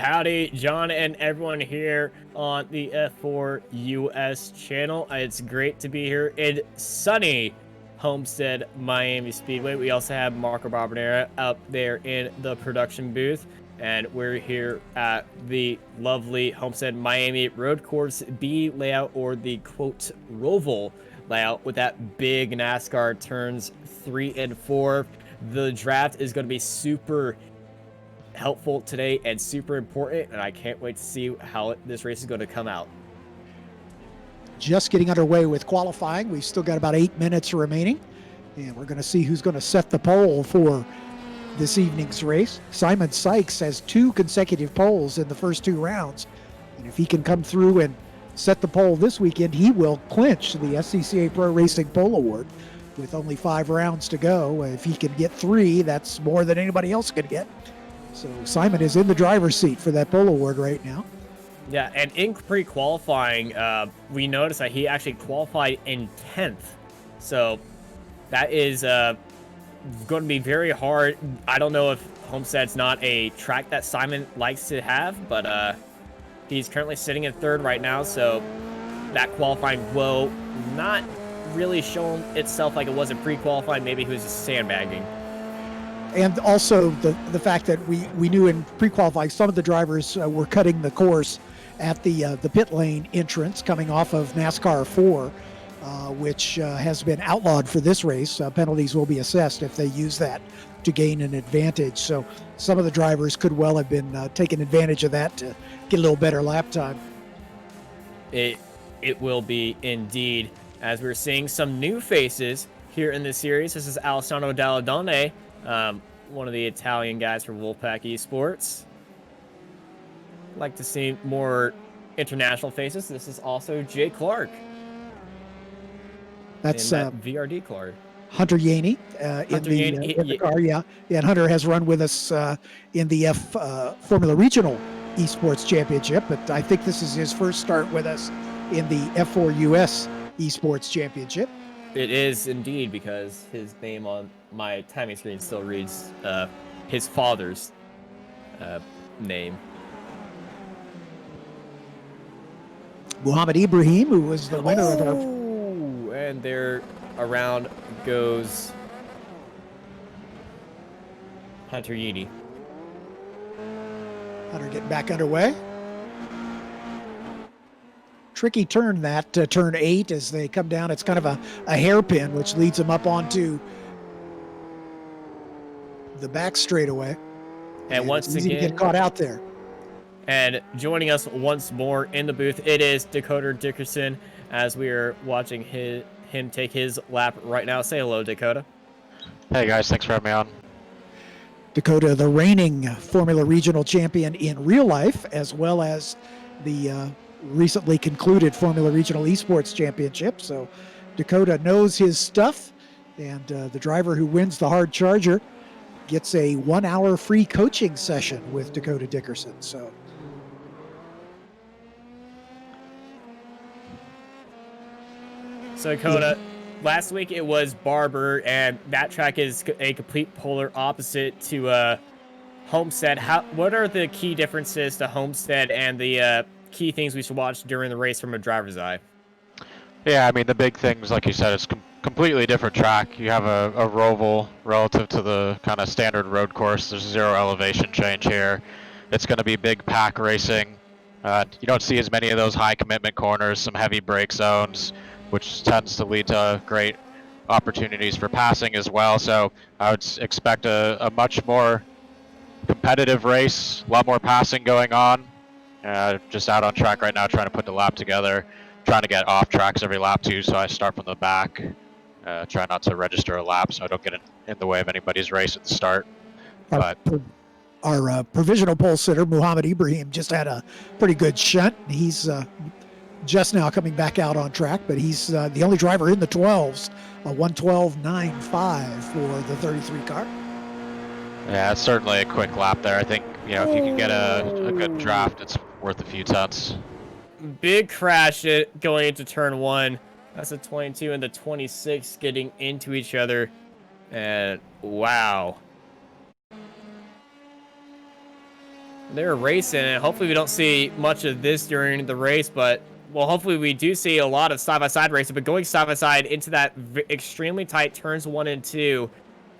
Howdy, John and everyone here on the F4US channel. It's great to be here in sunny Homestead, Miami Speedway. We also have Marco Barbanera up there in the production booth, and we're here at the lovely Homestead Miami Road Course B layout, or the quote Roval layout, with that big NASCAR turns 3 and 4. The draft is going to be super helpful today and super important, and I can't wait to see how this race is going to come out. Just getting underway with qualifying. We've still got about 8 minutes remaining, and we're going to see who's going to set the pole for this evening's race. Simon Sykes has 2 consecutive poles in the first 2 rounds, and if he can come through and set the pole this weekend, he will clinch the SCCA Pro Racing Pole Award with only 5 rounds to go. If he can get 3, that's more than anybody else could get. So Simon is in the driver's seat for that pole award right now. Yeah, and in pre-qualifying, we noticed that he actually qualified in 10th. So that is going to be very hard. I don't know if Homestead's not a track that Simon likes to have, but he's currently sitting in 3rd right now. So that qualifying will not really show itself like it was in pre-qualifying. Maybe he was just sandbagging. And also the fact that we knew in pre-qualifying some of the drivers were cutting the course at the pit lane entrance coming off of NASCAR 4, which has been outlawed for this race. Penalties will be assessed if they use that to gain an advantage. So some of the drivers could well have been taking advantage of that to get a little better lap time. It will be indeed, as we're seeing some new faces here in this series. This is Alessandro Dalladone, one of the Italian guys from Wolfpack Esports. Like to see more international faces. This is also Jay Clark. That's VRD Clark. Hunter Yaney in the car, yeah. And Hunter has run with us in the Formula Regional Esports Championship, but I think this is his first start with us in the F4US Esports Championship. It is indeed, because his name on my timing screen still reads his father's name. Muhammad Ibrahim, who was the winner of our... And there around goes Hunter Yeedy. Hunter getting back underway. Tricky turn that, turn 8 as they come down. It's kind of a hairpin, which leads them up onto the back straightaway. And once it's easy again, to get caught out there. And joining us once more in the booth, it is Dakota Dickerson, as we are watching him take his lap right now. Say hello, Dakota. Hey guys, thanks for having me on. Dakota, the reigning Formula Regional champion in real life, as well as the recently concluded Formula Regional Esports Championship. So Dakota knows his stuff, and the driver who wins the hard charger gets a 1-hour free coaching session with Dakota Dickerson. So Dakota, last week it was Barber, and that track is a complete polar opposite to Homestead. What are the key differences to Homestead and the key things we should watch during the race from a driver's eye? Yeah, I mean, the big things, like you said, it's completely different track. You have a roval relative to the kind of standard road course. There's 0 elevation change here. It's going to be big pack racing. You don't see as many of those high commitment corners, some heavy brake zones, which tends to lead to great opportunities for passing as well. So I would expect a much more competitive race, a lot more passing going on. Just out on track right now, trying to put the lap together, trying to get off tracks every lap too, so I start from the back. Try not to register a lap so I don't get in the way of anybody's race at the start. Our provisional pole sitter, Muhammad Ibrahim, just had a pretty good shunt. He's just now coming back out on track, but he's the only driver in the 12s, a 1:12.95 for the 33 car. Yeah, it's certainly a quick lap there. I think, if you can get a good draft, it's worth a few tenths. Big crash going into turn 1. That's the 22 and the 26 getting into each other. And wow. They're racing, and hopefully we don't see much of this during the race, but, well, hopefully we do see a lot of side-by-side racing, but going side-by-side into that extremely tight turns 1 and 2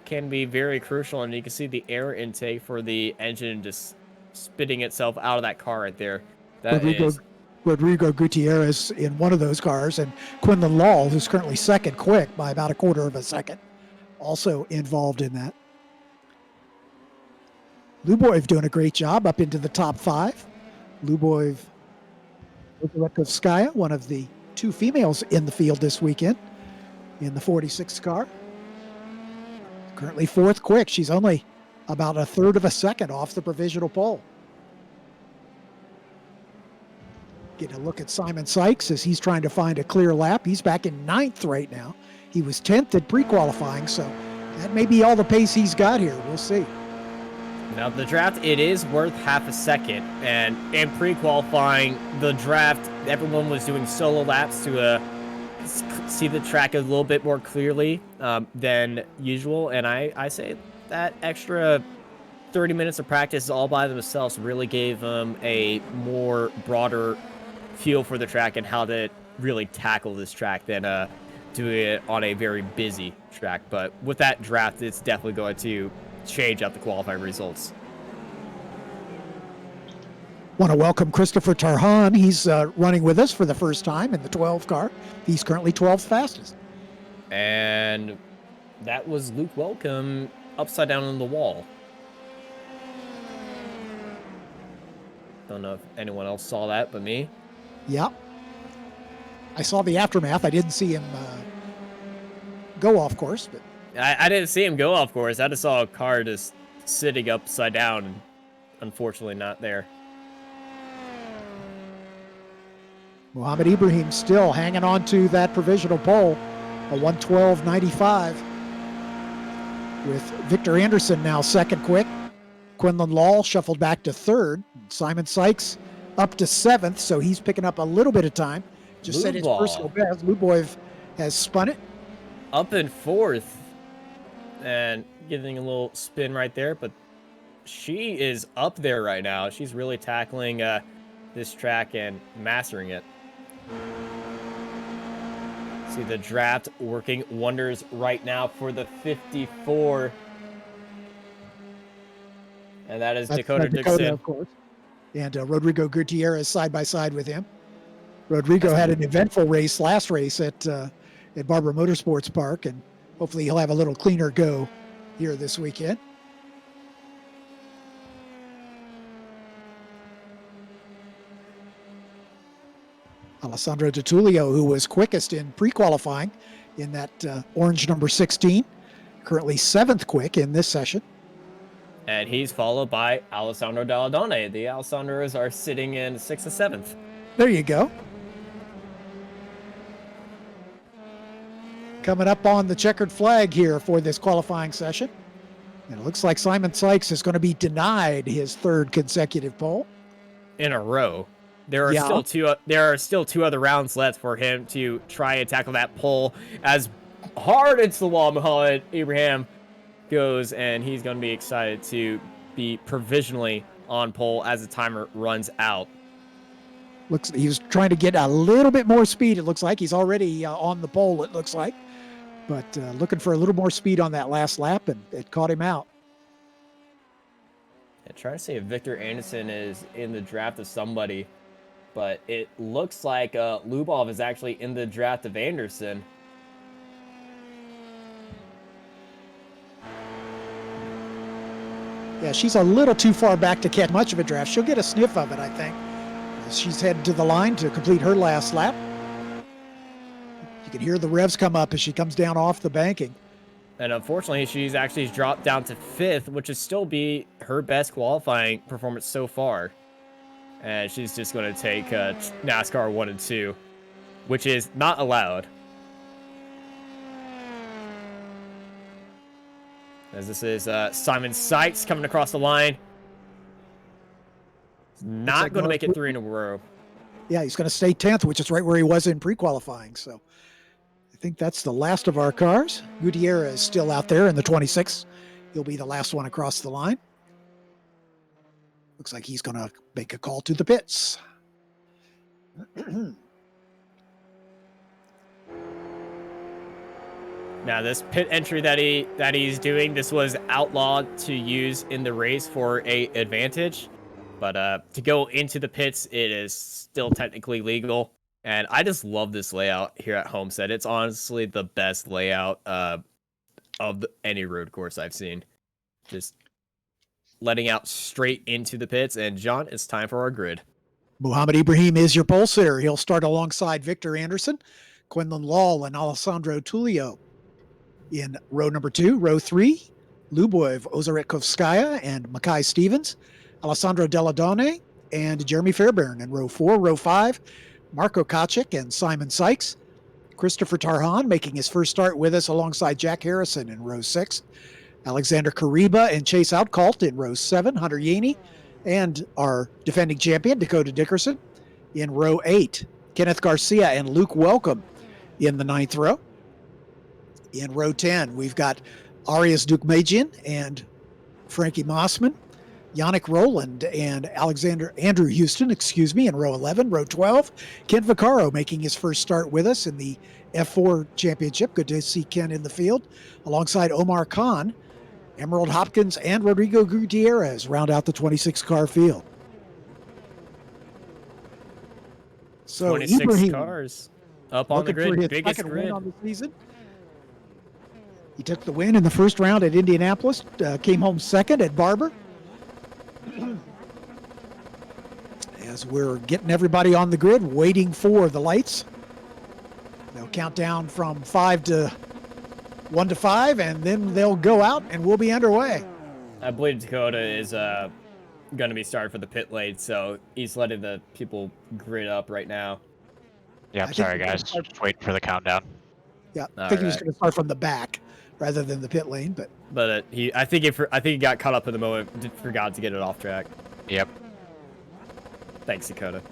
can be very crucial, and you can see the air intake for the engine just spitting itself out of that car right there. That is... Rodrigo Gutierrez in one of those cars, and Quinlan Law, who's currently second quick by about a quarter of a second, also involved in that. Luboev doing a great job up into the top 5. Luboev Ozarekovskaya, one of the 2 females in the field this weekend in the 46 car. Currently 4th quick. She's only about a third of a second off the provisional pole. Getting a look at Simon Sykes as he's trying to find a clear lap. He's back in 9th right now. He was 10th at pre-qualifying, so that may be all the pace he's got here. We'll see. Now, the draft, it is worth half a second, and in pre-qualifying, the draft, everyone was doing solo laps to see the track a little bit more clearly than usual, and I say that extra 30 minutes of practice all by themselves really gave them a more broader feel for the track and how to really tackle this track than doing it on a very busy track. But with that draft, it's definitely going to change up the qualifying results. Want to welcome Christopher Tarhan. He's running with us for the first time in the 12 car. He's currently 12th fastest. And that was Luke Welcome upside down on the wall. Don't know if anyone else saw that but me. Yeah. I saw the aftermath. I didn't see him go off course, but I didn't see him go off course. I just saw a car just sitting upside down and unfortunately not there. Mohamed Ibrahim still hanging on to that provisional pole, a 1:12.95. With Victor Anderson now second quick. Quinlan Law shuffled back to 3rd. Simon Sykes up to 7th, so he's picking up a little bit of time. Just set his personal best. Luboev has spun it. Up in 4th. And getting a little spin right there, but she is up there right now. She's really tackling this track and mastering it. See the draft working wonders right now for the 54. And that is Dakota Dixon. Of course. And Rodrigo Gutierrez side by side with him. Rodrigo had an eventful race last race at Barbara Motorsports Park, and hopefully he'll have a little cleaner go here this weekend. Alessandro DiTullio, who was quickest in pre-qualifying in that orange number 16, currently 7th quick in this session. And he's followed by Alessandro Dalladone. The Alessandros are sitting in 6th and 7th. There you go. Coming up on the checkered flag here for this qualifying session. And it looks like Simon Sykes is going to be denied his 3rd consecutive pole. In a row. There are still two other rounds left for him to try and tackle that pole as hard into the wall Mohamed Ibrahim goes, and he's going to be excited to be provisionally on pole as the timer runs out. Looks he was trying to get a little bit more speed. It looks like he's already on the pole. It looks like, but looking for a little more speed on that last lap, and it caught him out. I'm trying to see if Victor Anderson is in the draft of somebody, but it looks like Lubov is actually in the draft of Anderson. Yeah, she's a little too far back to catch much of a draft. She'll get a sniff of it, I think. She's headed to the line to complete her last lap. You can hear the revs come up as she comes down off the banking. And unfortunately, she's actually dropped down to 5th, which would still be her best qualifying performance so far. And she's just going to take NASCAR 1 and 2, which is not allowed. As this is Simon Sykes coming across the line. Not going to make it 3 in a row. Yeah, he's going to stay 10th, which is right where he was in pre-qualifying. So I think that's the last of our cars. Gutierrez is still out there in the 26. He'll be the last one across the line. Looks like he's going to make a call to the pits. Now this pit entry that he's doing, this was outlawed to use in the race for a advantage, but to go into the pits, it is still technically legal. And I just love this layout here at Homestead. It's honestly the best layout of any road course I've seen. Just letting out straight into the pits. And John, it's time for our grid. Muhammad Ibrahim is your pole sitter. He'll start alongside Victor Anderson, Quinlan Law, and Alessandro Tullio. In row number 2, row 3, Luboy Ozarikovskaya and Makai Stevens, Alessandro Deladone and Jeremy Fairbairn. In row 4, row 5, Marco Kachik and Simon Sykes. Christopher Tarhan making his first start with us alongside Jack Harrison in row 6. Alexander Kariba and Chase Outcalt in row 7, Hunter Yaney and our defending champion, Dakota Dickerson. In row 8, Kenneth Garcia and Luke Welcome in the 9th row. In row 10, we've got Arias Dukmajian and Frankie Mossman, Yannick Rowland and Andrew Houston, in row 11. Row 12, Ken Vaccaro making his first start with us in the F4 Championship. Good to see Ken in the field, alongside Omar Khan. Emerald Hopkins and Rodrigo Gutierrez round out the 26-car field. So 26 Ibrahim, cars up on the grid, biggest grid win on the season. He took the win in the first round at Indianapolis, came home second at Barber. As we're getting everybody on the grid, waiting for the lights. They'll count down from 1 to 5, and then they'll go out, and we'll be underway. I believe Dakota is going to be starting for the pit lane, so he's letting the people grid up right now. Yeah, I'm sorry, guys. Just waiting for the countdown. Yeah, I think he was going to start from the back rather than the pit lane, but I think he got caught up in the moment, forgot to get it off track. Yep. Thanks, Dakota.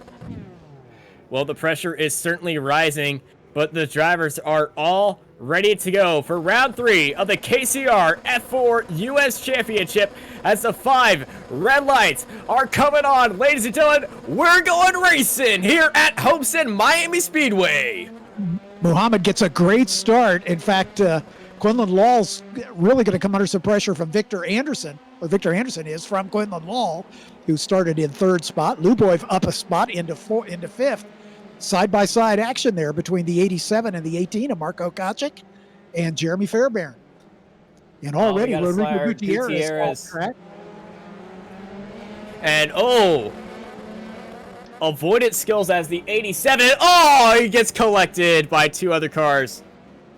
Well, the pressure is certainly rising, but the drivers are all ready to go for round 3 of the KCR F4 US Championship as the 5 red lights are coming on. Ladies and gentlemen, we're going racing here at Homestead Miami Speedway. Muhammad gets a great start. In fact, Quinlan Law's really going to come under some pressure from Victor Anderson, or Victor Anderson is from Quinlan Law, who started in 3rd spot. Luboy up a spot into 5th. Side-by-side action there between the 87 and the 18 of Marco Kachik and Jeremy Fairbairn. And already Rodrigo Gutierrez off track. And avoidance skills as the 87. Oh, he gets collected by 2 other cars.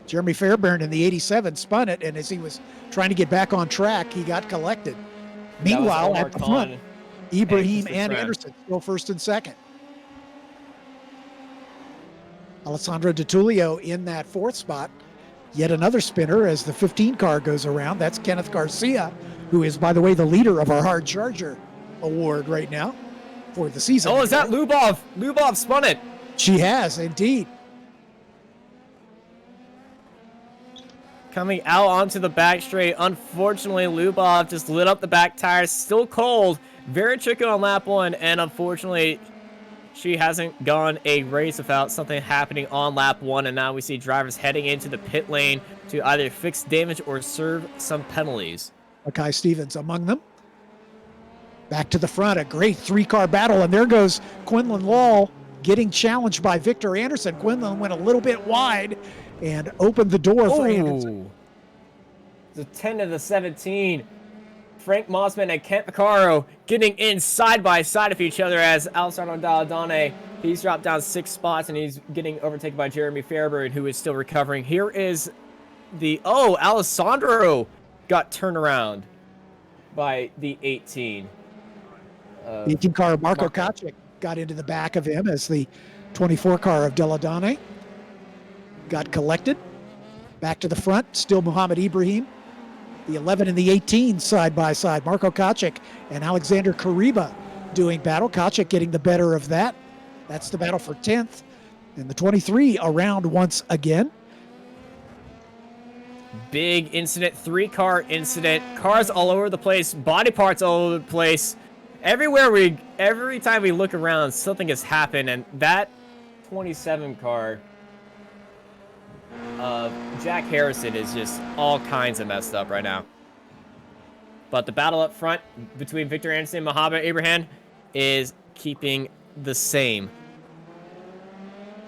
Jeremy Fairbairn in the 87 spun it, and as he was trying to get back on track, he got collected. Meanwhile, at the front, Ibrahim and Anderson still 1st and 2nd. Alessandro Tullio in that 4th spot. Yet another spinner as the 15 car goes around. That's Kenneth Garcia, who is, by the way, the leader of our Hard Charger award right now for the season. Oh, is that Lubov? Lubov spun it. She has, indeed. Coming out onto the back straight. Unfortunately, Lubov just lit up the back tires. Still cold. Very tricky on lap 1. And unfortunately, she hasn't gone a race without something happening on lap 1. And now we see drivers heading into the pit lane to either fix damage or serve some penalties. Makai Stevens among them. Back to the front, a great 3-car battle. And there goes Quinlan Law getting challenged by Victor Anderson. Quinlan went a little bit wide and opened the door for Anderson. The 10 to the 17. Frank Mossman and Kent Vaccaro getting in side by side of each other as Alessandro Dalladone, he's dropped down 6 spots and he's getting overtaken by Jeremy Fairbairn, who is still recovering. Here is the, Alessandro got turned around by the 18. 18 car Marco Kachik got into the back of him as the 24 car of Deladone got collected. Back to the front, still Muhammad Ibrahim. The 11 and the 18 side by side. Marco Kachik and Alexander Kariba doing battle. Kachik getting the better of that. That's the battle for 10th. And the 23 around once again. Big incident, 3-car incident. Cars all over the place, body parts all over the place. every time we look around, something has happened, and that 27 car of Jack Harrison is just all kinds of messed up right now. But the battle up front between Victor Anderson and Mohamed Abraham is keeping the same.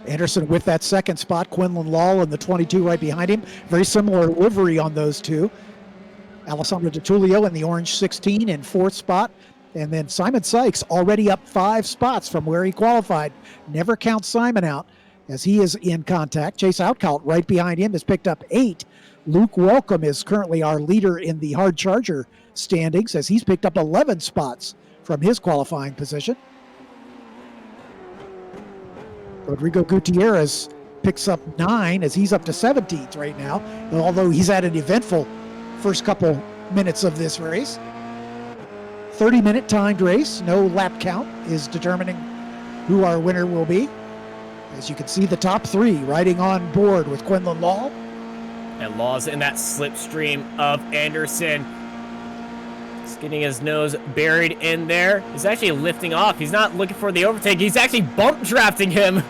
Anderson with that second spot, Quinlan Law in the 22 right behind him. Very similar livery on those two. Alessandro DiTullio in the orange 16 in fourth spot. And then Simon Sykes already up 5 spots from where he qualified. Never count Simon out as he is in contact. Chase Outcalt right behind him has picked up 8. Luke Welcome is currently our leader in the hard charger standings as he's picked up 11 spots from his qualifying position. Rodrigo Gutierrez picks up 9 as he's up to 17th right now, although he's had an eventful first couple minutes of this race. 30-minute timed race. No lap count is determining who our winner will be. As you can see, the top 3 riding on board with Quinlan Law. And Law's in that slipstream of Anderson. He's getting his nose buried in there. He's actually lifting off. He's not looking for the overtake. He's actually bump drafting him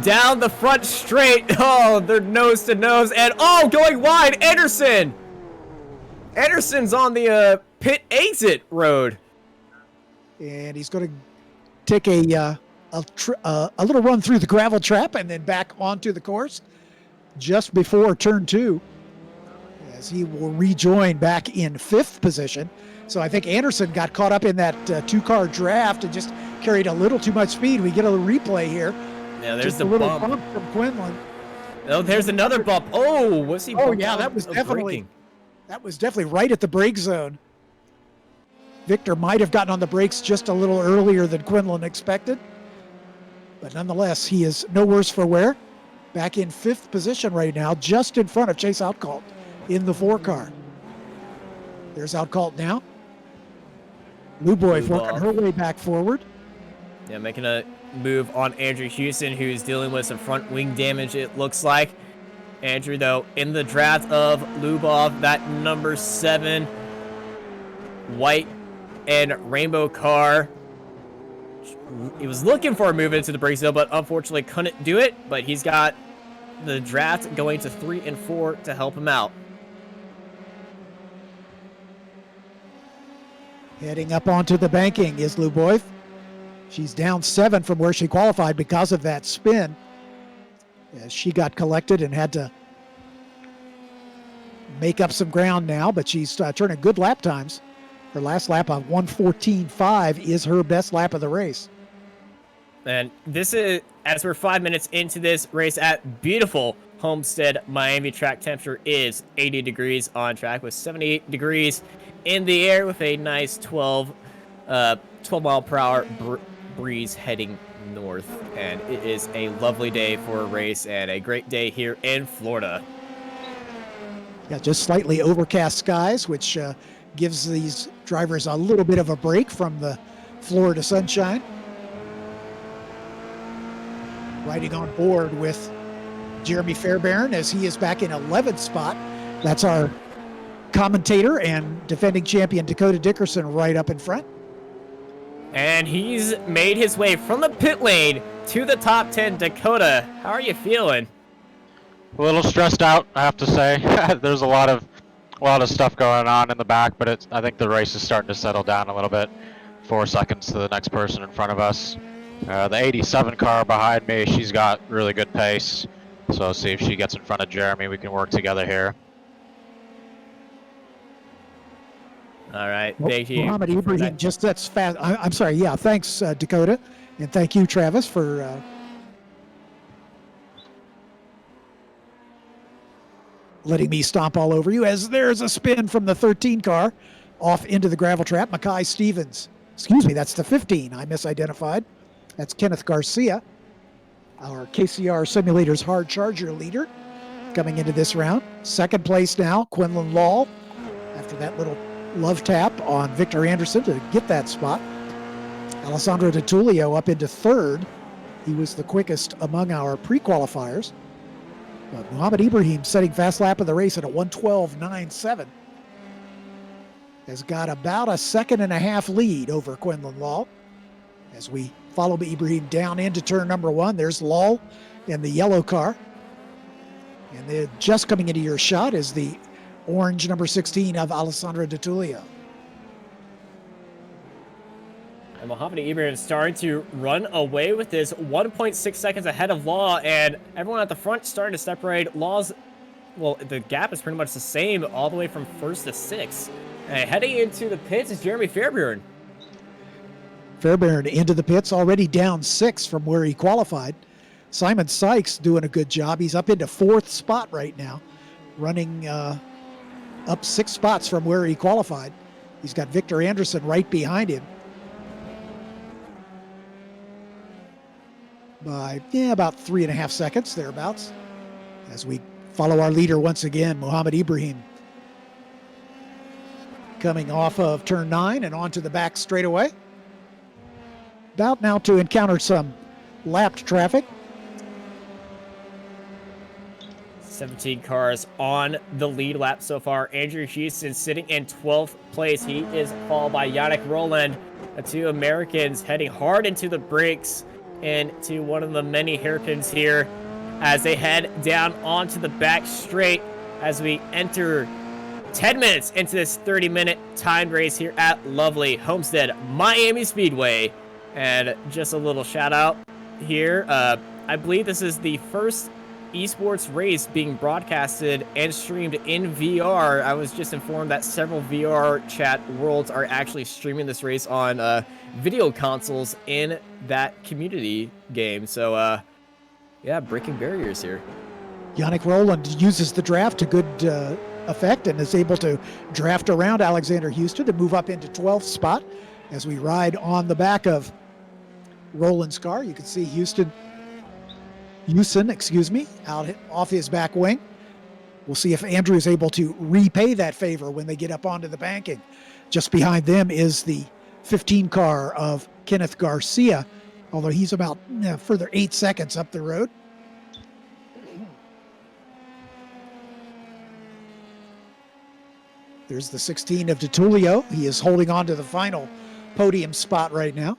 down the front straight. Oh, they're nose to nose. And oh, going wide, Anderson. Anderson's on the pit exit road. And he's going to take a little run through the gravel trap and then back onto the course just before turn 2 as he will rejoin back in 5th position. So I think Anderson got caught up in that 2-car draft and just carried a little too much speed. We get a replay here. Yeah, there's just the a little bump from Quinlan. Oh, there's another bump. Oh, was he? Oh yeah, that was definitely right at the brake zone. Victor might have gotten on the brakes just a little earlier than Quinlan expected. But nonetheless, he is no worse for wear. Back in 5th position right now, just in front of Chase Outcalt in the 4-car. There's Outcalt now. Luboy working her way back forward. Yeah, making a move on Andrew Houston, who's dealing with some front wing damage, it looks like. Andrew, though, in the draft of Lubov, that number 7 white and rainbow car. He was looking for a move into the brake zone, but unfortunately couldn't do it. But he's got the draft going to 3 and 4 to help him out. Heading up onto the banking is Luboy. She's down 7 from where she qualified because of that spin. As she got collected and had to make up some ground now, but she's turning good lap times. Her last lap of 1:14.5 is her best lap of the race. And this is, as we're 5 minutes into this race at beautiful Homestead, Miami, track temperature is 80 degrees on track with 78 degrees in the air with a nice 12 mile per hour breeze heading north. And it is a lovely day for a race and a great day here in Florida. Yeah, just slightly overcast skies, which gives these drivers a little bit of a break from the Florida sunshine. Riding on board with Jeremy Fairbairn as he is back in 11th spot. That's our commentator and defending champion Dakota Dickerson right up in front. And he's made his way from the pit lane to the top 10. Dakota, how are you feeling? A little stressed out, I have to say. There's a lot of stuff going on in the back, but I think the race is starting to settle down a little bit. 4 seconds to the next person in front of us. The 87 car behind me, she's got really good pace. So see if she gets in front of Jeremy. We can work together here. All right, thank you. Mohamed Ibrahim just that's fast. I'm sorry. Yeah, thanks, Dakota, and thank you, Travis, for letting me stomp all over you. As there's a spin from the 13 car off into the gravel trap. Mackay Stevens. Excuse me, that's the 15. I misidentified. That's Kenneth Garcia, our KCR Simulators hard charger leader, coming into this round. Second place now, Quinlan Law, after that little love tap on Victor Anderson to get that spot. Alessandro DiTullio up into 3rd. He was the quickest among our pre-qualifiers. But Mohamed Ibrahim setting fast lap of the race at a 1:12.97. has got about a 1.5-second lead over Quinlan Law. As we follow Ibrahim down into turn number 1, there's Law in the yellow car. And then just coming into your shot is the orange number 16 of Alessandro De Tullio. And Mohamed Ibrahim starting to run away with this, 1.6 seconds ahead of Law, and everyone at the front starting to separate. Law's, well, the gap is pretty much the same all the way from 1st to 6th. And heading into the pits is Jeremy Fairbairn. Fairbairn into the pits, already down 6 from where he qualified. Simon Sykes doing a good job. He's up into 4th spot right now, running up 6 spots from where he qualified. He's got Victor Anderson right behind him by about 3.5 seconds, thereabouts, as we follow our leader once again, Mohamed Ibrahim, coming off of turn 9 and onto the back straightaway. About now to encounter some lapped traffic. 17 cars on the lead lap so far. Andrew Houston sitting in 12th place. He is followed by Yannick Roland. The 2 Americans heading hard into the brakes into one of the many hairpins here as they head down onto the back straight as we enter 10 minutes into this 30-minute timed race here at lovely Homestead Miami Speedway. And just a little shout out here. I believe this is the first esports race being broadcasted and streamed in VR. I was just informed that several VR chat worlds are actually streaming this race on video consoles in that community game. So, yeah, breaking barriers here. Yannick Roland uses the draft to good effect and is able to draft around Alexander Houston to move up into 12th spot as we ride on the back of Roland's car. You can see Houston, out off his back wing. We'll see if Andrew is able to repay that favor when they get up onto the banking. Just behind them is the 15 car of Kenneth Garcia, although he's about further 8 seconds up the road. There's the 16 of De Tullio. He is holding on to the final podium spot right now.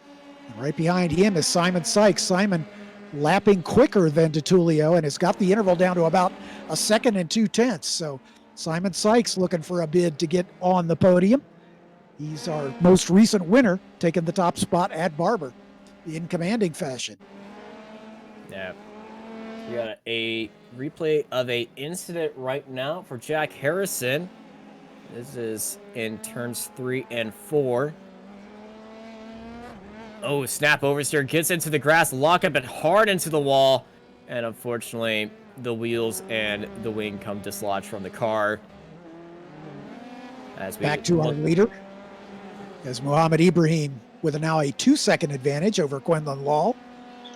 And right behind him is Simon Sykes. Simon lapping quicker than De Tullio and has got the interval down to about 1 second and 2/10. So Simon Sykes looking for a bid to get on the podium. He's our most recent winner, taking the top spot at Barber in commanding fashion. Yeah. We got a replay of a incident right now for Jack Harrison. This is in turns 3 and 4. Oh, snap oversteer, gets into the grass, lock up it hard into the wall. And unfortunately, the wheels and the wing come dislodged from the car. As we back to our leader, as Mohamed Ibrahim with now a 2-second advantage over Quinlan Law.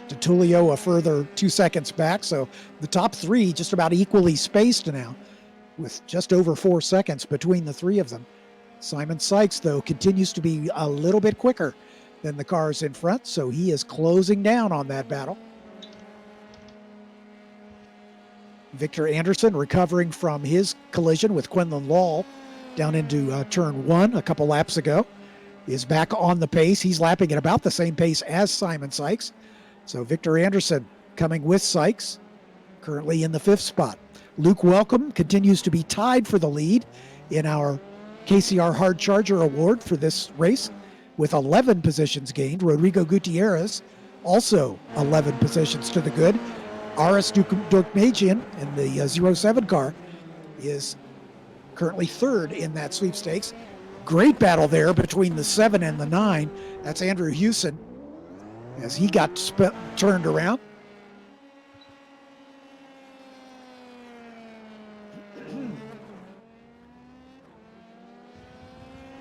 De Tullio a further 2 seconds back. So the top 3 just about equally spaced now, with just over 4 seconds between the 3 of them. Simon Sykes, though, continues to be a little bit quicker than the cars in front, so he is closing down on that battle. Victor Anderson recovering from his collision with Quinlan Law down into turn 1 a couple laps ago is back on the pace. He's lapping at about the same pace as Simon Sykes. So Victor Anderson coming with Sykes, currently in the 5th spot. Luke Welcome continues to be tied for the lead in our KCR Hard Charger Award for this race with 11 positions gained. Rodrigo Gutierrez also 11 positions to the good. Aris Dukmajian in the 07 car is currently 3rd in that sweepstakes. Great battle there between the 7 and the 9. That's Andrew Houston as he got turned around.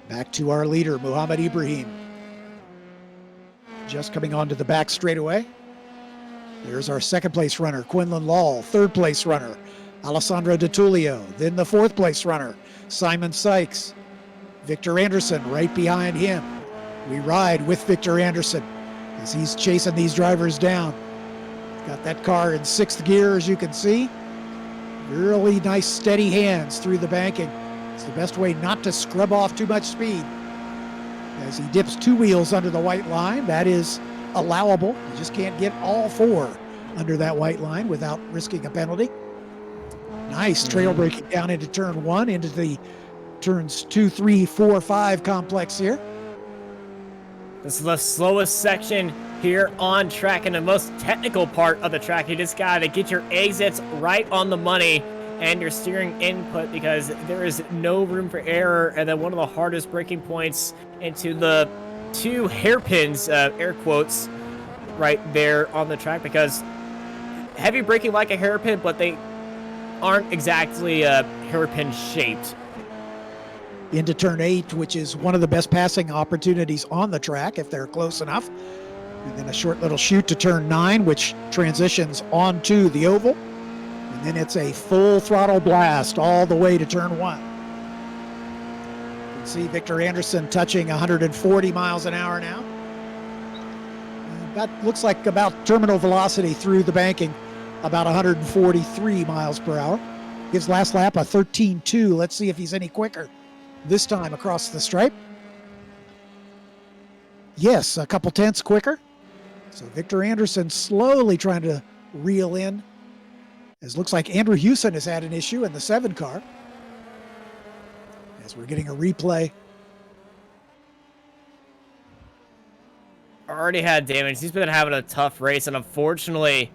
Back to our leader, Mohamed Ibrahim. Just coming onto the back straightaway. There's our 2nd place runner, Quinlan Law. 3rd place runner, Alessandro De Tullio. Then the 4th place runner, Simon Sykes. Victor Anderson right behind him. We ride with Victor Anderson as he's chasing these drivers down. Got that car in 6th gear, as you can see. Really nice steady hands through the banking. It's the best way not to scrub off too much speed. As he dips 2 wheels under the white line, that is allowable. You just can't get all 4 under that white line without risking a penalty. Nice trail braking down into turn 1, into the turns 2, 3, 4, 5 complex here. This is the slowest section here on track and the most technical part of the track. You just got to get your exits right on the money and your steering input, because there is no room for error. And then one of the hardest braking points into the 2 hairpins, air quotes, right there on the track, because heavy braking like a hairpin, but they aren't exactly hairpin shaped. Into turn 8, which is one of the best passing opportunities on the track if they're close enough. And then a short little shoot to turn 9, which transitions onto the oval. And then it's a full throttle blast all the way to turn 1. You can see Victor Anderson touching 140 miles an hour now. That looks like about terminal velocity through the banking, about 143 miles per hour. Gives last lap a 13.2. Let's see if he's any quicker this time across the stripe. Yes, a couple tenths quicker. So Victor Anderson slowly trying to reel in, as looks like Andrew Hewson has had an issue in the 7 car. As we're getting a replay. Already had damage. He's been having a tough race, and unfortunately,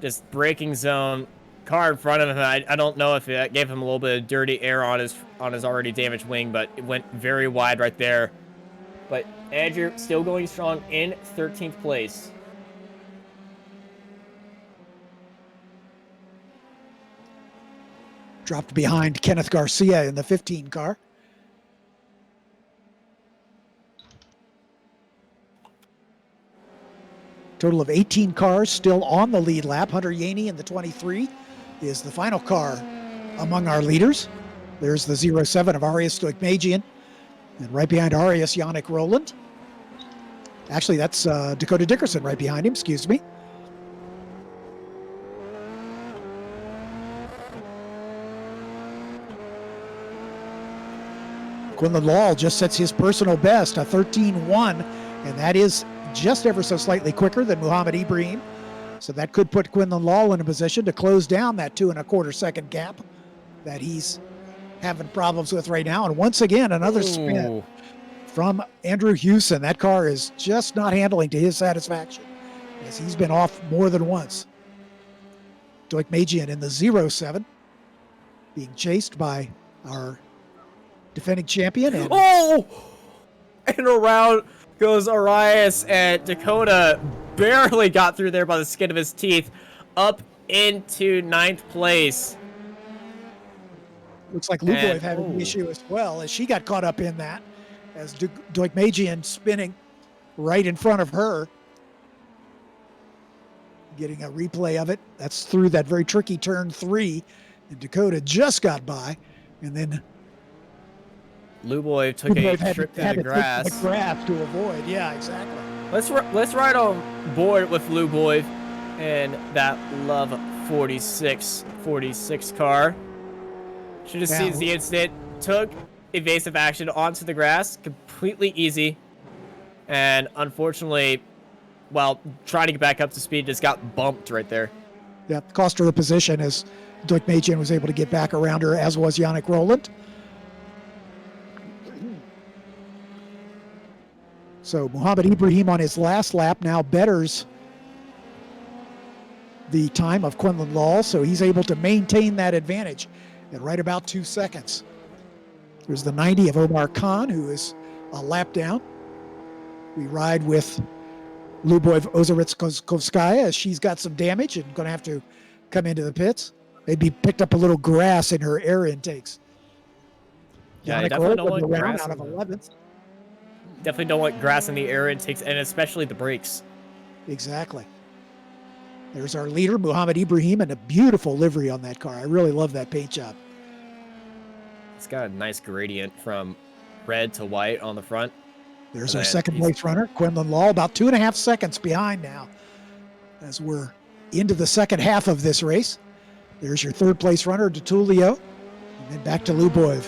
just braking zone car in front of him. I don't know if it gave him a little bit of dirty air on his already damaged wing, but it went very wide right there. But Andrew still going strong in 13th place. Dropped behind Kenneth Garcia in the 15 car. Total of 18 cars still on the lead lap. Hunter Yaney in the 23 is the final car among our leaders. There's the 07 of Arias Stoikmagian. And right behind Arias, Yannick Roland. Actually, that's Dakota Dickerson right behind him, excuse me. Quinlan Law just sets his personal best, a 13.1, and that is just ever so slightly quicker than Muhammad Ibrahim. So that could put Quinlan Law in a position to close down that 2.25 second gap that he's having problems with right now. And once again, another spin from Andrew Hewson. That car is just not handling to his satisfaction, as he's been off more than once. Stoikmagian in the 07, being chased by our defending champion. And around goes Arias, and Dakota barely got through there by the skin of his teeth, up into 9th place. Looks like Luboy had an issue as well, as she got caught up in that, as Stoikmagian spinning right in front of her. Getting a replay of it. That's through that very tricky turn 3, and Dakota just got by, and then Luboy took a trip through the grass. Take the grass to avoid. Yeah, exactly. Let's ride on board with Luboy and that Love 46 car. Should have seen the incident. Took evasive action onto the grass, completely easy, and unfortunately, while trying to get back up to speed, just got bumped right there. Yeah, cost her a position, as Stoikmagian was able to get back around her, as was Yannick Roland. So Muhammad Ibrahim on his last lap now betters the time of Quinlan Law, so he's able to maintain that advantage at right about 2 seconds. There's the 90 of Omar Khan, who is a lap down. We ride with Luboy Ozaritskovskaya, as she's got some damage and going to have to come into the pits. Maybe picked up a little grass in her air intakes. Yeah, Yannick definitely don't want around grass out of 11th. Definitely don't want grass in the air intakes, and especially the brakes. Exactly. There's our leader, Muhammad Ibrahim, and a beautiful livery on that car. I really love that paint job. It's got a nice gradient from red to white on the front. There's our second place runner, Quinlan Law, about 2.5 seconds behind now as we're into the second half of this race. There's your third place runner, DeTulio, and then back to Luboy.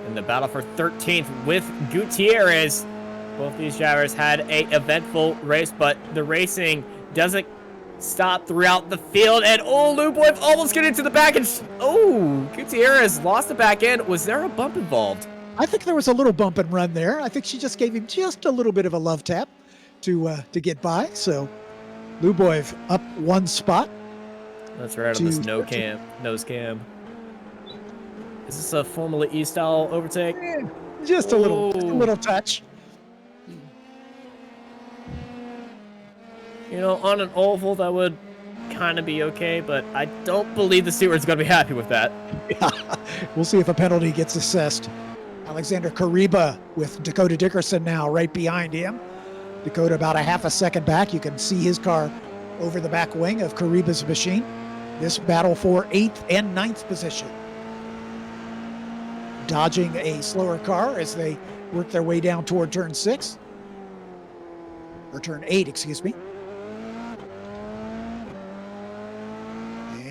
in the battle for 13th with Gutierrez. Both these drivers had a eventful race, but the racing doesn't stop throughout the field. And Luboy almost getting to the back, and Gutierrez lost the back end. Was there a bump involved? I think there was a little bump and run there. I think she just gave him just a little bit of a love tap to get by. So Luboy up one spot. That's right, on this nose cam. Is this a Formula E style overtake? Just a little touch. You know, on an oval, that would kind of be okay, but I don't believe the steward's going to be happy with that. Yeah. We'll see if a penalty gets assessed. Alexander Kariba with Dakota Dickerson now right behind him. Dakota about a half a second back. You can see his car over the back wing of Kariba's machine. This battle for 8th and 9th position. Dodging a slower car as they work their way down toward turn 6. Or turn 8, excuse me.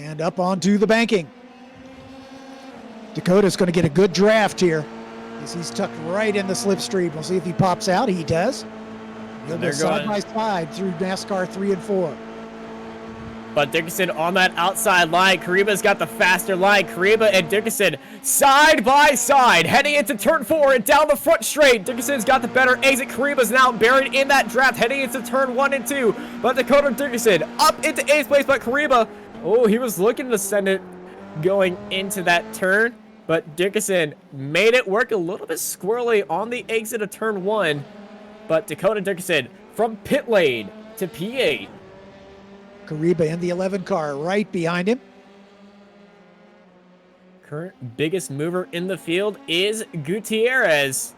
And up onto the banking. Dakota's going to get a good draft here as he's tucked right in the slipstream. We'll see if he pops out. He does. He'll go side by side through NASCAR 3 and 4. But Dickerson on that outside line. Kariba's got the faster line. Kariba and Dickerson side by side, heading into turn 4 and down the front straight. Dickerson's got the better exit. Kariba's now buried in that draft, heading into turn 1 and 2. But Dakota Dickerson up into 8th place, but Kariba, he was looking to send it going into that turn. But Dickerson made it work a little bit squirrely on the exit of turn 1. But Dakota Dickerson from pit lane to P8. Kariba in the 11 car right behind him. Current biggest mover in the field is Gutierrez.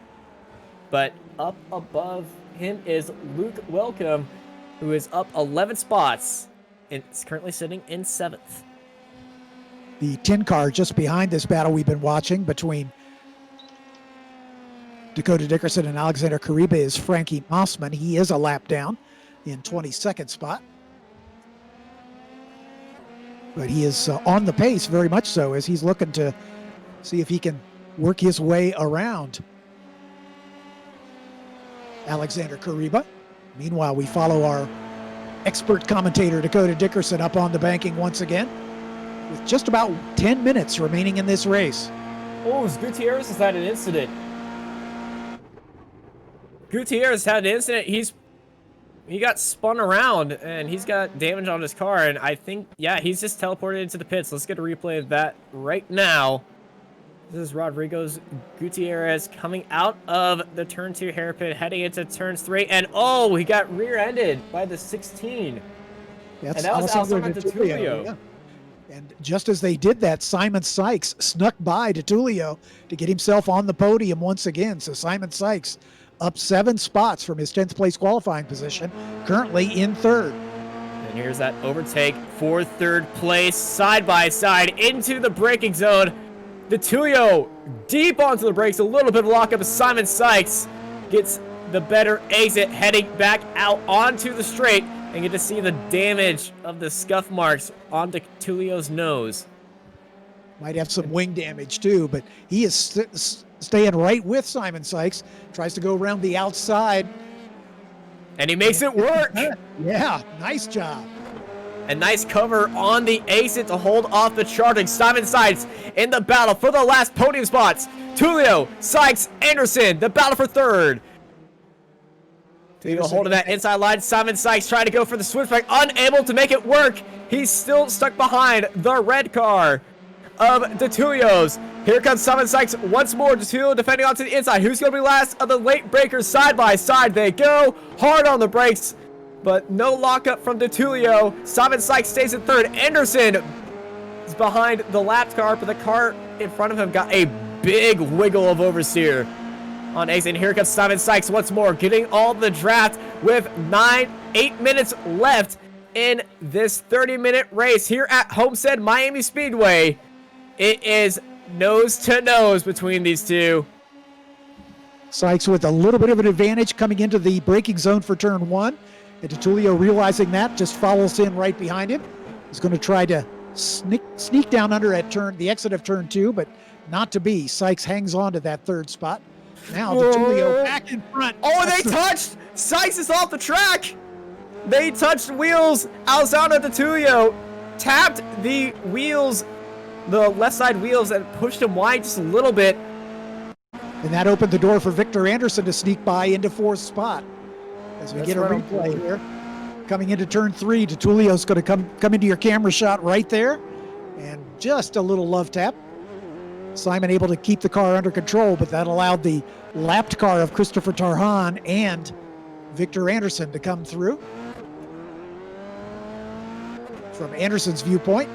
But up above him is Luke Welcome, who is up 11 spots and is currently sitting in 7th. The 10 car just behind this battle we've been watching between Dakota Dickerson and Alexander Kariba is Frankie Mossman. He is a lap down in 22nd spot. But he is on the pace, very much so, as he's looking to see if he can work his way around Alexander Kariba. Meanwhile, we follow our expert commentator, Dakota Dickerson, up on the banking once again, with just about 10 minutes remaining in this race. Gutierrez has had an incident. Gutierrez had an incident. He got spun around, and he's got damage on his car, and I think, he's just teleported into the pits. Let's get a replay of that right now. This is Rodrigo's Gutierrez coming out of the turn 2 hairpin, heading into turns 3, and he got rear-ended by the 16. That's and that was Alexander Tulio. Yeah. And just as they did that, Simon Sykes snuck by Tulio to get himself on the podium once again. So Simon Sykes up 7 spots from his 10th place qualifying position, currently in 3rd. And here's that overtake for 3rd place, side by side into the braking zone. Tulio deep onto the brakes, a little bit of lockup as Simon Sykes gets the better exit, heading back out onto the straight, and get to see the damage of the scuff marks on Tulio's nose. Might have some wing damage too, but he is staying right with Simon Sykes. Tries to go around the outside. And he makes it work. Yeah, nice job. A nice cover on the exit to hold off the charging Simon Sykes in the battle for the last podium spots. Tulio, Sykes, Anderson, the battle for 3rd. Tulio holding that inside line. Simon Sykes trying to go for the switchback, unable to make it work. He's still stuck behind the red car of the Tulios. Here comes Simon Sykes once more. Tulio defending onto the inside. Who's going to be last of the late breakers? Side by side they go. Hard on the brakes, but no lockup from Tulio. Simon Sykes stays in 3rd. Anderson is behind the lapped car, but the car in front of him got a big wiggle of oversteer on exit. And here comes Simon Sykes once more, getting all the draft with 8 minutes left in this 30-minute race here at Homestead Miami Speedway. It is nose to nose between these two. Sykes with a little bit of an advantage coming into the braking zone for turn 1. And Tulio, realizing that, just follows in right behind him. He's going to try to sneak down under at the exit of turn 2, but not to be. Sykes hangs on to that 3rd spot. Now DeTulio back in front. Oh, they touched! Sykes is off the track! They touched wheels. Alessandro DeTulio tapped the wheels, the left side wheels, and pushed him wide just a little bit. And that opened the door for Victor Anderson to sneak by into 4th spot. As we get a replay here. Coming into turn 3, DeTulio's going to come into your camera shot right there. And just a little love tap. Simon able to keep the car under control, but that allowed the lapped car of Christopher Tarhan and Victor Anderson to come through. From Anderson's viewpoint,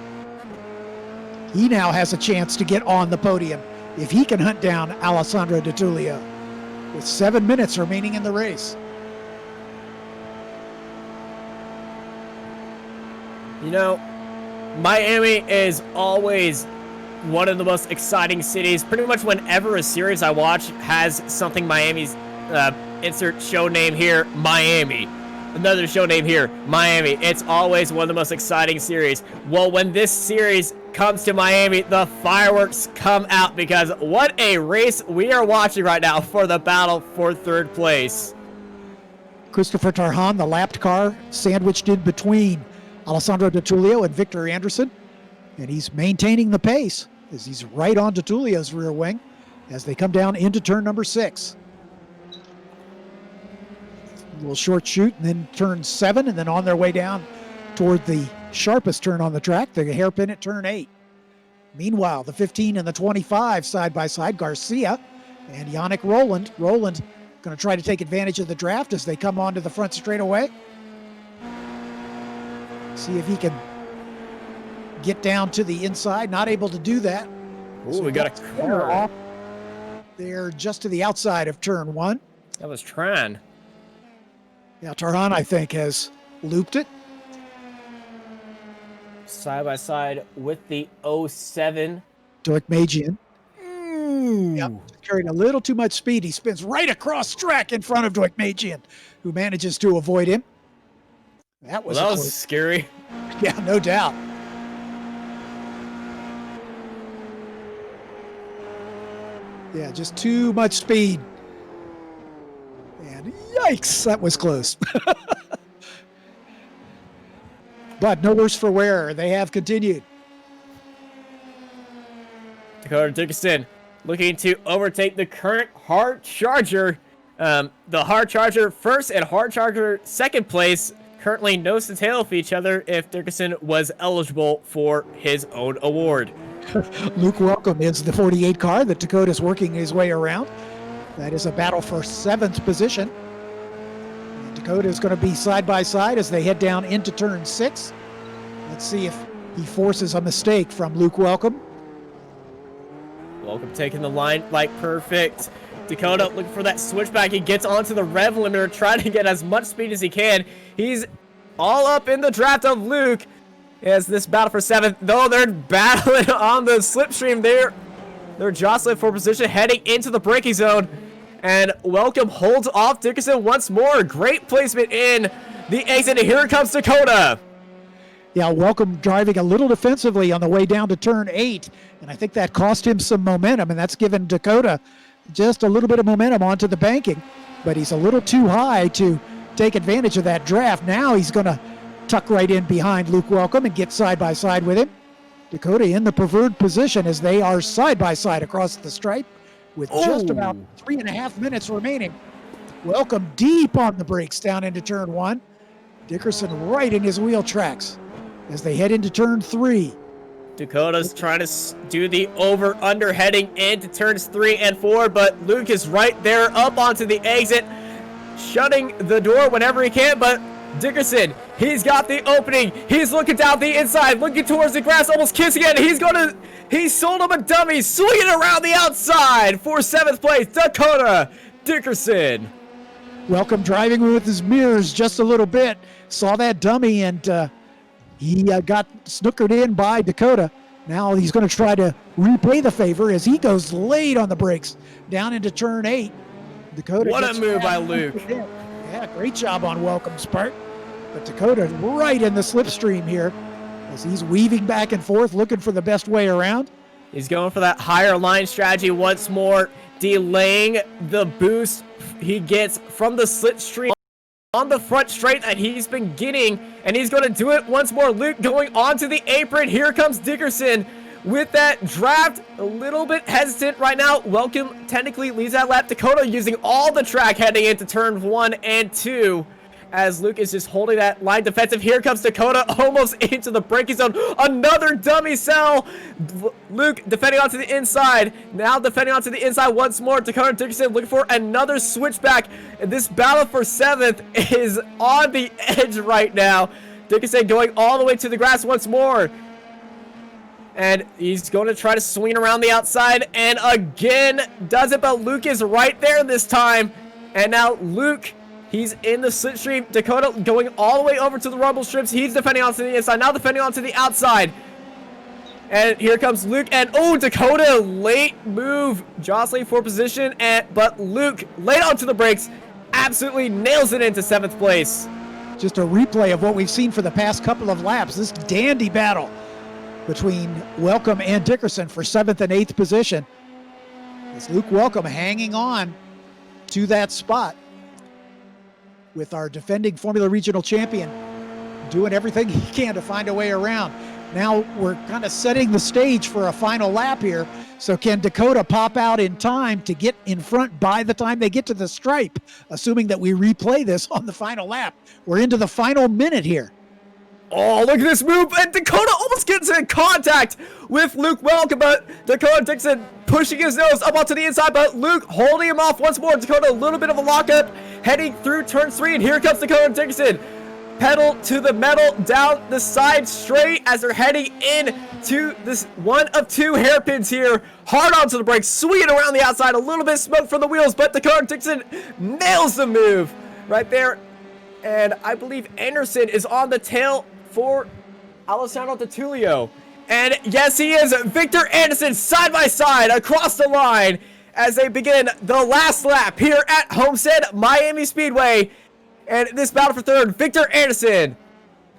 he now has a chance to get on the podium if he can hunt down Alessandro DeTulio with 7 minutes remaining in the race. You know, Miami is always one of the most exciting cities. Pretty much whenever a series I watch has something Miami's, insert show name here, Miami. Another show name here, Miami. It's always one of the most exciting series. Well, when this series comes to Miami, the fireworks come out because what a race we are watching right now for the battle for 3rd place. Christopher Tarhan, the lapped car, sandwiched in between Alessandro DeTulio and Victor Anderson. And he's maintaining the pace as he's right on DeTulio's rear wing as they come down into turn number 6. A little short shoot and then turn 7 and then on their way down toward the sharpest turn on the track, the hairpin at turn 8. Meanwhile, the 15 and the 25 side by side, Garcia and Yannick Roland. Roland going to try to take advantage of the draft as they come onto the front straightaway. See if he can get down to the inside. Not able to do that. Ooh, so we got a corner off there just to the outside of turn 1. That was Tran. Yeah, Tarhan, I think, has looped it. Side by side with the 07. Duyckmagian. Ooh. Yep, carrying a little too much speed. He spins right across track in front of Duyckmagian, who manages to avoid him. That was scary. Yeah, no doubt. Yeah, just too much speed. And yikes, that was close. But no worse for wear. They have continued. Dakota Dickinson looking to overtake the current Hard Charger. The Hard Charger first and Hard Charger second place currently nose to tail of each other if Dickinson was eligible for his own award. Luke Welcome is the 48 car that Dakota's working his way around. That is a battle for 7th position. And Dakota is going to be side by side as they head down into turn 6. Let's see if he forces a mistake from Luke Welcome. Welcome taking the line like perfect. Dakota looking for that switchback. He gets onto the rev limiter, trying to get as much speed as he can. He's all up in the draft of Luke as this battle for 7th. Though they're battling on the slipstream there. They're jostling for position, heading into the braking zone. And Welcome holds off Dickinson once more. Great placement in the exit. And here comes Dakota. Yeah, Welcome driving a little defensively on the way down to turn 8. And I think that cost him some momentum. And that's given Dakota just a little bit of momentum onto the banking. But he's a little too high to take advantage of that draft. Now he's going to tuck right in behind Luke Welcome and get side by side with him. Dakota in the preferred position as they are side by side across the stripe with just about 3.5 minutes remaining. Welcome deep on the brakes down into turn 1. Dickerson right in his wheel tracks as they head into turn 3. Dakota's trying to do the over-under heading into turns 3 and 4, but Luke is right there up onto the exit, shutting the door whenever he can, but Dickerson, he's got the opening. He's looking down the inside, looking towards the grass, almost kissing it. He sold him a dummy, swinging around the outside for 7th place, Dakota Dickerson. Welcome driving with his mirrors just a little bit. Saw that dummy and he got snookered in by Dakota. Now he's going to try to repay the favor as he goes late on the brakes down into turn 8. Dakota. What a move by Luke. Yeah, great job on Welcome's part. But Dakota right in the slipstream here as he's weaving back and forth, looking for the best way around. He's going for that higher line strategy once more, delaying the boost he gets from the slipstream on the front straight that he's been getting, and he's going to do it once more. Luke going onto the apron. Here comes Dickerson with that draft, a little bit hesitant right now. Welcome technically leads that lap. Dakota using all the track heading into turn 1 and 2. As Luke is just holding that line defensive. Here comes Dakota almost into the braking zone. Another dummy cell. Luke defending onto the inside. Now defending onto the inside once more. Dakota Dickerson looking for another switchback. And this battle for 7th is on the edge right now. Dickerson going all the way to the grass once more. And he's going to try to swing around the outside. And again does it. But Luke is right there this time. And now Luke... he's in the slipstream. Dakota going all the way over to the rumble strips. He's defending onto the inside. Now defending onto the outside. And here comes Luke. And oh, Dakota late move. Jostling for position. But Luke late onto the brakes. Absolutely nails it into 7th place. Just a replay of what we've seen for the past couple of laps. This dandy battle between Welcome and Dickerson for 7th and 8th position. It's Luke Welcome hanging on to that spot, with our defending Formula Regional champion doing everything he can to find a way around. Now we're kind of setting the stage for a final lap here. So can Dakota pop out in time to get in front by the time they get to the stripe, assuming that we replay this on the final lap? We're into the final minute here. Oh, look at this move, and Dakota almost gets in contact with Luke Welcome, but Dakota Dixon pushing his nose up onto the inside, but Luke holding him off once more. Dakota, a little bit of a lockup, heading through turn 3, and here comes Dakota Dixon. Pedal to the metal down the side straight as they're heading in to this one of 2 hairpins here. Hard onto the brakes, swinging around the outside, a little bit of smoke from the wheels, but Dakota Dixon nails the move right there. And I believe Anderson is on the tail for Alessandro DeTulio. And yes, he is. Victor Anderson side by side across the line as they begin the last lap here at Homestead Miami Speedway. And this battle for 3rd, Victor Anderson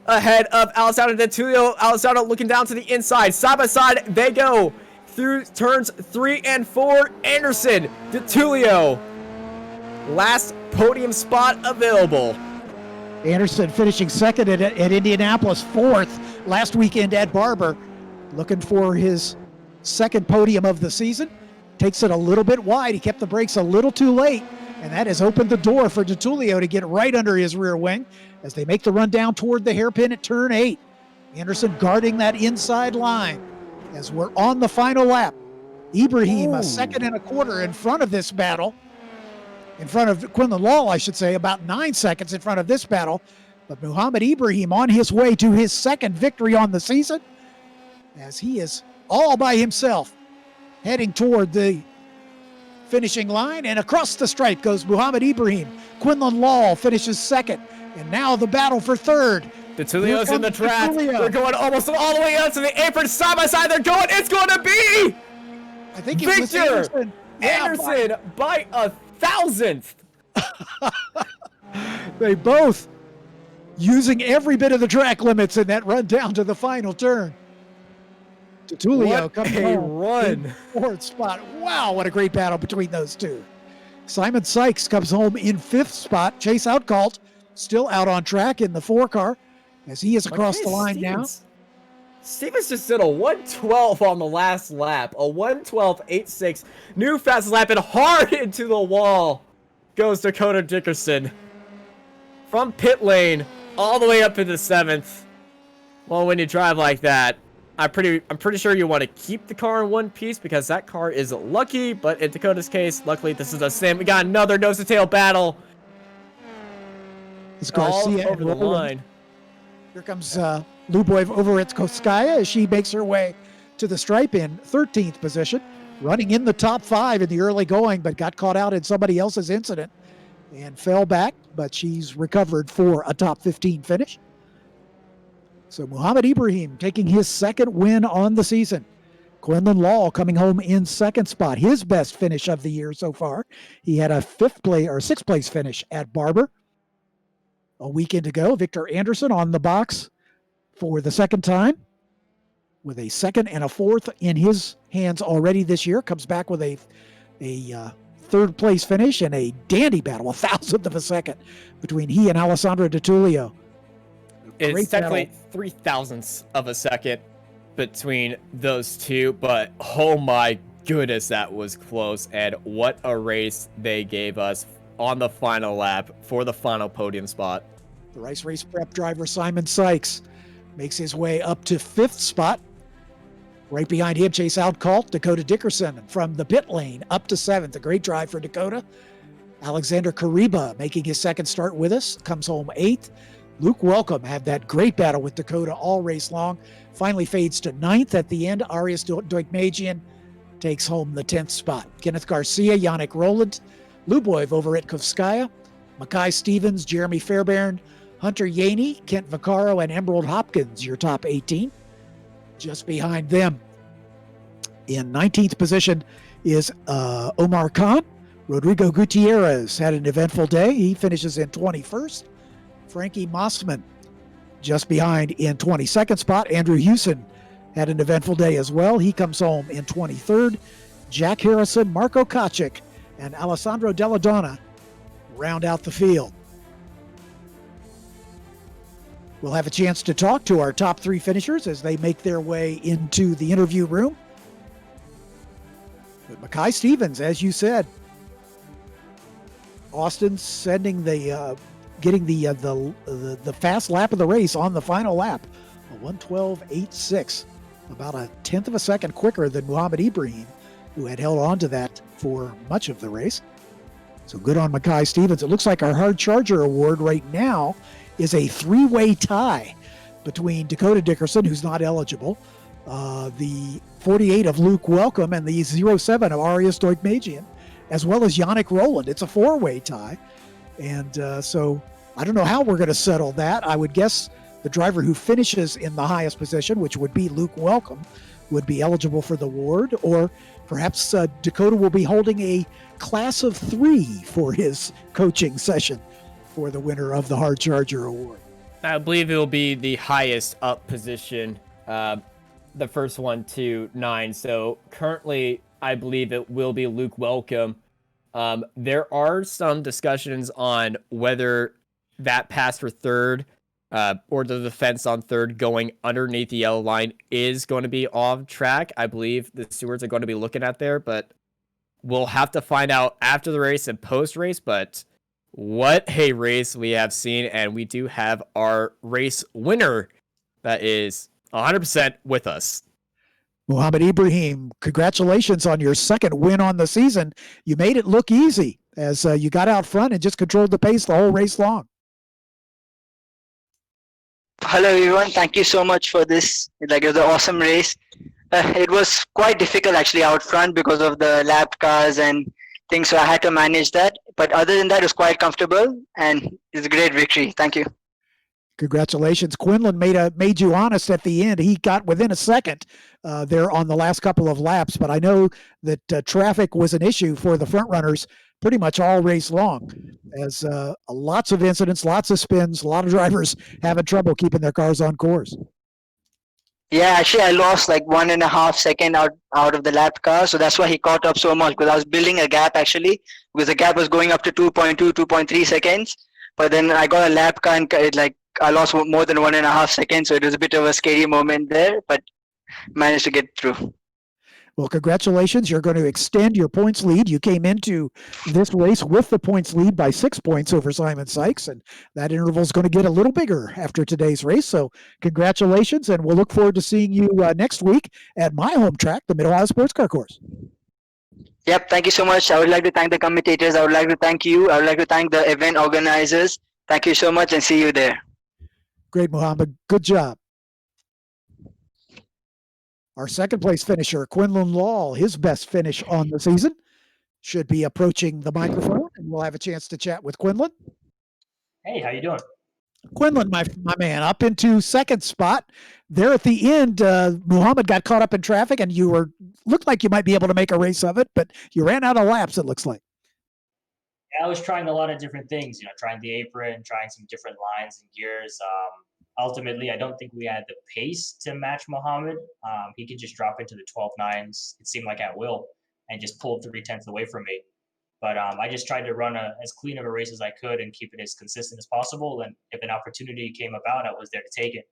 ahead of Alessandro DeTulio. Alessandro looking down to the inside. Side by side they go through turns 3 and 4. Anderson, DeTulio, last podium spot available. Anderson finishing 2nd at Indianapolis, 4th last weekend at Barber, looking for his 2nd podium of the season. Takes it a little bit wide. He kept the brakes a little too late, and that has opened the door for DeTulio to get right under his rear wing as they make the run down toward the hairpin at turn 8. Anderson guarding that inside line as we're on the final lap. Ibrahim, a 2nd and a quarter in front of this battle. In front of Quinlan Law, I should say, about 9 seconds in front of this battle. But Muhammad Ibrahim on his way to his 2nd victory on the season, as he is all by himself heading toward the finishing line. And across the stripe goes Muhammad Ibrahim. Quinlan Law finishes 2nd. And now the battle for 3rd. DeTulio's in the trap. They're going almost all the way out to the apron, side by side. They're going. It's going to be I think it Victor was Anderson. Anderson by a 1,000th. They both using every bit of the track limits in that run down to the final turn. DeTulio comes home run. in 4th spot. Wow, what a great battle between those two. Simon Sykes comes home in 5th spot. Chase Outcalt still out on track in the 4 car as he is across the line now. Stevens just did a 112 on the last lap. A 112.86. New fastest lap, and hard into the wall goes Dakota Dickerson. From pit lane all the way up into 7th. Well, when you drive like that, I'm pretty sure you want to keep the car in one piece because that car is lucky, but in Dakota's case, luckily this is a sim. We got another nose-to-tail battle. It's all Garcia over the line. Here comes Luboy over at Koskaya as she makes her way to the stripe in 13th position, running in the top 5 in the early going, but got caught out in somebody else's incident and fell back, but she's recovered for a top 15 finish. So Muhammad Ibrahim taking his 2nd win on the season. Quinlan Law coming home in 2nd spot, his best finish of the year so far. He had a 6th place finish at Barber a weekend ago. Victor Anderson on the box for the 2nd time. with a second and a fourth in his hands already this year. Comes back with a third place finish and a dandy battle, 1,000th of a second between he and Alessandro Di Tullio. It's technically 3,000ths of a second between those two, but oh my goodness, that was close. And what a race they gave us on the final lap for the final podium spot. The Rice Race Prep driver Simon Sykes makes his way up to 5th spot. Right behind him, Chase Outcalt, Dakota Dickerson from the pit lane up to 7th. A great drive for Dakota. Alexander Kariba making his second start with us, comes home 8th. Luke Welcome had that great battle with Dakota all race long. Finally fades to 9th at the end. Arias Doikmajian takes home the 10th spot. Kenneth Garcia, Yannick Roland, Luboev over at Kovskaya, Mackay Stevens, Jeremy Fairbairn, Hunter Yaney, Kent Vaccaro, and Emerald Hopkins, your top 18. Just behind them, in 19th position, is Omar Khan. Rodrigo Gutierrez had an eventful day. He finishes in 21st. Frankie Mossman just behind in 22nd spot. Andrew Hewson had an eventful day as well. He comes home in 23rd. Jack Harrison, Marco Kachik, and Alessandro Delladonna round out the field. We'll have a chance to talk to our top 3 finishers as they make their way into the interview room. But Mackay Stevens, as you said, Austin sending getting the fast lap of the race on the final lap, a 1:12.86, about a 10th of a second quicker than Muhammad Ibrahim, who had held on to that for much of the race. So good on Mackay Stevens. It looks like our Hard Charger Award right now is a 3-way tie between Dakota Dickerson, who's not eligible, the 48 of Luke Welcome, and the 07 of Arias Doikmajian, as well as Yannick Roland. It's a 4-way tie. And so I don't know how we're going to settle that. I would guess the driver who finishes in the highest position, which would be Luke Welcome, would be eligible for the award, or perhaps Dakota will be holding a class of 3 for his coaching session for the winner of the Hard Charger Award. I believe it will be the highest up position, the first one to 9. So currently, I believe it will be Luke Welcome. There are some discussions on whether that pass for third or the defense on third going underneath the yellow line is going to be off track. I believe the stewards are going to be looking at there, but we'll have to find out after the race and post-race. But what a race we have seen, and we do have our race winner that is 100% with us. Muhammad Ibrahim, congratulations on your second win on the season. You made it look easy as you got out front and just controlled the pace the whole race long. Hello everyone, thank you so much for this. It was an awesome race. It was quite difficult actually out front because of the lap cars and things, so I had to manage that. But other than that, it was quite comfortable, and it's a great victory. Thank you. Congratulations. Quinlan made you honest at the end. He got within a second there on the last couple of laps, but I know that traffic was an issue for the front runners pretty much all race long, as lots of incidents, lots of spins, a lot of drivers having trouble keeping their cars on course. Yeah, actually I lost like 1.5 seconds out of the lap car, so that's why he caught up so much, because I was building a gap actually, because the gap was going up to 2.2, 2.3 seconds, but then I got a lap car and I lost more than 1.5 seconds, so it was a bit of a scary moment there, but managed to get through. Well, congratulations. You're going to extend your points lead. You came into this race with the points lead by 6 points over Simon Sykes, and that interval is going to get a little bigger after today's race. So congratulations, and we'll look forward to seeing you next week at my home track, the Mid-Ohio Sports Car Course. Yep, thank you so much. I would like to thank the commentators. I would like to thank you. I would like to thank the event organizers. Thank you so much, and see you there. Great, Muhammad. Good job. Our second place finisher, Quinlan Law, his best finish on the season, should be approaching the microphone, and we'll have a chance to chat with Quinlan. Hey, how you doing? Quinlan, my man, up into second spot. There at the end, Muhammad got caught up in traffic, and you looked like you might be able to make a race of it, but you ran out of laps, it looks like. I was trying a lot of different things, trying the apron, trying some different lines and gears. ultimately, I don't think we had the pace to match Mohammed. He could just drop into the 12.9s, it seemed like at will, and just pull 3/10 away from me. But I just tried to run as clean of a race as I could and keep it as consistent as possible. And if an opportunity came about, I was there to take it.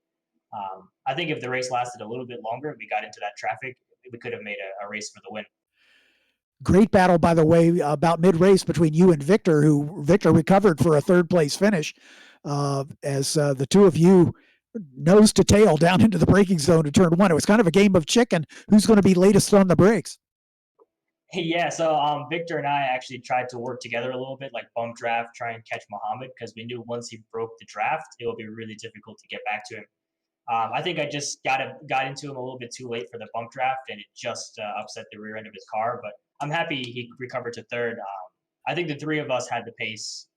I think if the race lasted a little bit longer, we got into that traffic, we could have made a race for the win. Great battle, by the way, about mid-race between you and Victor, who Victor recovered for a third-place finish as the two of you nose to tail down into the braking zone to turn one. It was kind of a game of chicken. Who's going to be latest on the brakes? Yeah, so Victor and I actually tried to work together a little bit, like bump draft, try and catch Mohammed, because we knew once he broke the draft, it would be really difficult to get back to him. I think I just got into him a little bit too late for the bump draft, and it just upset the rear end of his car. But I'm happy he recovered to third. I think the three of us had the pace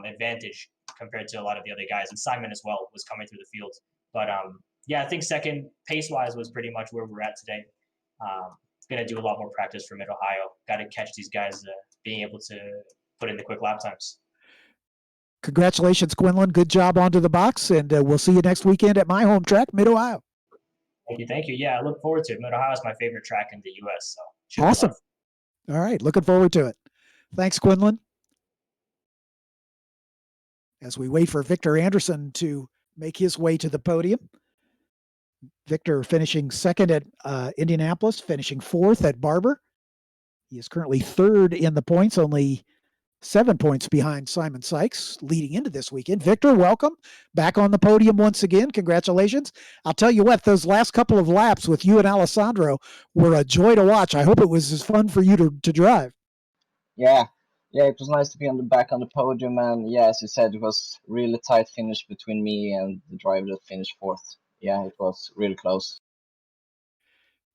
advantage compared to a lot of the other guys, and Simon as well was coming through the field. But yeah, I think second pace-wise was pretty much where we're at today. Gonna do a lot more practice for Mid Ohio. Got to catch these guys being able to put in the quick lap times. Congratulations, Quinlan. Good job onto the box, and we'll see you next weekend at my home track, Mid Ohio. Thank you. Yeah, I look forward to it. Mid Ohio is my favorite track in the U.S. So awesome. All right, looking forward to it. Thanks, Quinlan. As we wait for Victor Anderson to make his way to the podium. Victor finishing second at Indianapolis, finishing fourth at Barber. He is currently third in the points, only 7 points behind Simon Sykes leading into this weekend. Victor, welcome back on the podium once again. Congratulations. I'll tell you what, those last couple of laps with you and Alessandro were a joy to watch. I hope it was as fun for you to drive. Yeah, it was nice to be back on the podium. And yeah, as you said, it was really tight finish between me and the driver that finished fourth. Yeah, it was really close.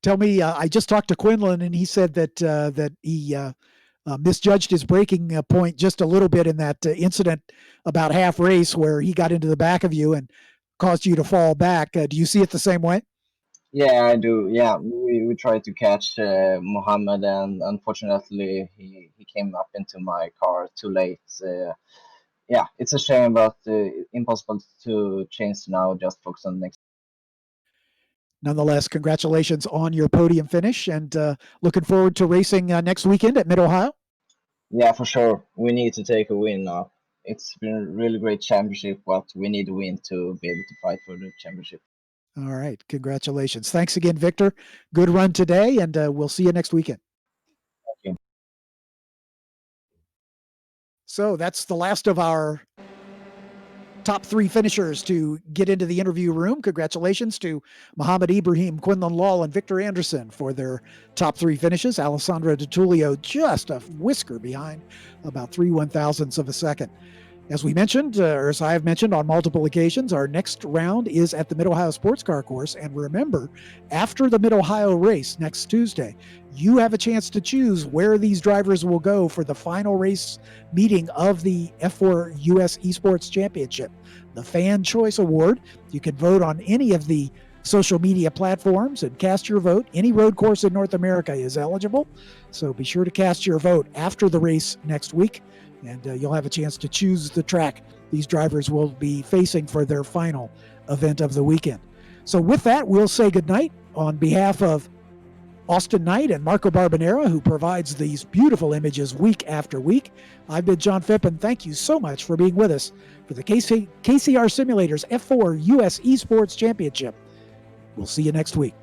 Tell me, I just talked to Quinlan, and he said that he misjudged his braking point just a little bit in that incident about half race where he got into the back of you and caused you to fall back. Do you see it the same way? Yeah, I do. Yeah, we tried to catch Mohammed, and unfortunately he came up into my car too late. Yeah, it's a shame, but impossible to change now. Just focus on the next. Nonetheless, congratulations on your podium finish, and looking forward to racing next weekend at Mid Ohio. Yeah, for sure. We need to take a win now. It's been a really great championship, but we need a win to be able to fight for the championship. All right. Congratulations. Thanks again, Victor. Good run today, and we'll see you next weekend. Thank you. So that's the last of our top three finishers to get into the interview room. Congratulations to Mohammed Ibrahim, Quinlan Law, and Victor Anderson for their top three finishes. Alessandro DiTullio just a whisker behind, about 3/1000ths of a second. As we mentioned, or as I have mentioned on multiple occasions, our next round is at the Mid-Ohio Sports Car Course. And remember, after the Mid-Ohio race next Tuesday, you have a chance to choose where these drivers will go for the final race meeting of the F4 US Esports Championship, the Fan Choice Award. You can vote on any of the social media platforms and cast your vote. Any road course in North America is eligible, so be sure to cast your vote after the race next week, and you'll have a chance to choose the track these drivers will be facing for their final event of the weekend. So with that, we'll say goodnight on behalf of Austin Knight and Marco Barbanera, who provides these beautiful images week after week. I've been John Phipp, and thank you so much for being with us for the KCR Simulators F4 US Esports Championship. We'll see you next week.